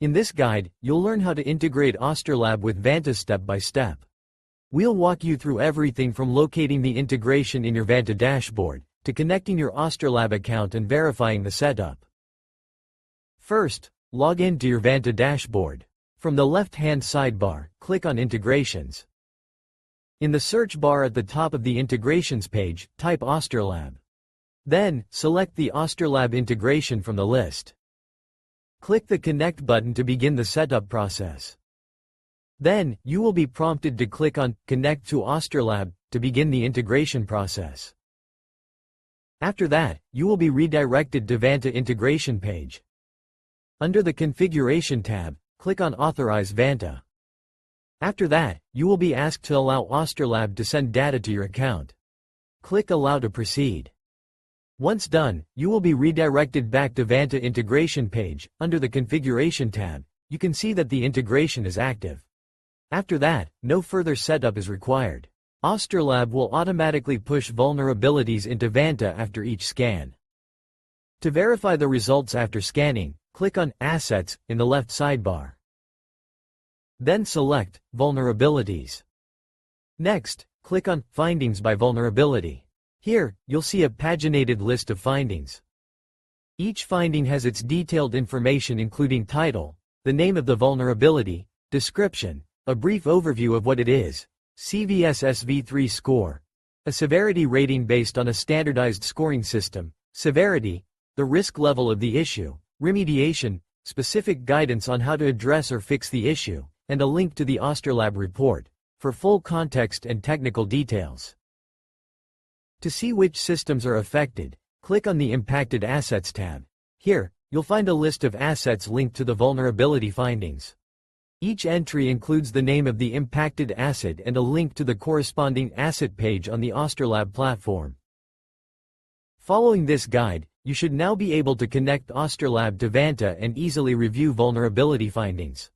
In this guide, you'll learn how to integrate Ostorlab with Vanta step by step. We'll walk you through everything from locating the integration in your Vanta dashboard, to connecting your Ostorlab account and verifying the setup. First, log in to your Vanta dashboard. From the left-hand sidebar, click on Integrations. In the search bar at the top of the Integrations page, type Ostorlab. Then, select the Ostorlab integration from the list. Click the Connect button to begin the setup process. Then, you will be prompted to click on Connect to Ostorlab to begin the integration process. After that, you will be redirected to Vanta integration page. Under the Configuration tab, click on Authorize Vanta. After that, you will be asked to allow Ostorlab to send data to your account. Click Allow to proceed. Once done, you will be redirected back to Vanta integration page. Under the Configuration tab, you can see that the integration is active. After that, no further setup is required. Ostorlab will automatically push vulnerabilities into Vanta after each scan. To verify the results after scanning, click on Assets in the left sidebar. Then select Vulnerabilities. Next, click on Findings by Vulnerability. Here, you'll see a paginated list of findings. Each finding has its detailed information including title, the name of the vulnerability, description, a brief overview of what it is, CVS SV3 score, a severity rating based on a standardized scoring system, severity, the risk level of the issue, remediation, specific guidance on how to address or fix the issue, and a link to the Ostorlab report, for full context and technical details. To see which systems are affected, click on the Impacted Assets tab. Here, you'll find a list of assets linked to the vulnerability findings. Each entry includes the name of the impacted asset and a link to the corresponding asset page on the Ostorlab platform. Following this guide, you should now be able to connect Ostorlab to Vanta and easily review vulnerability findings.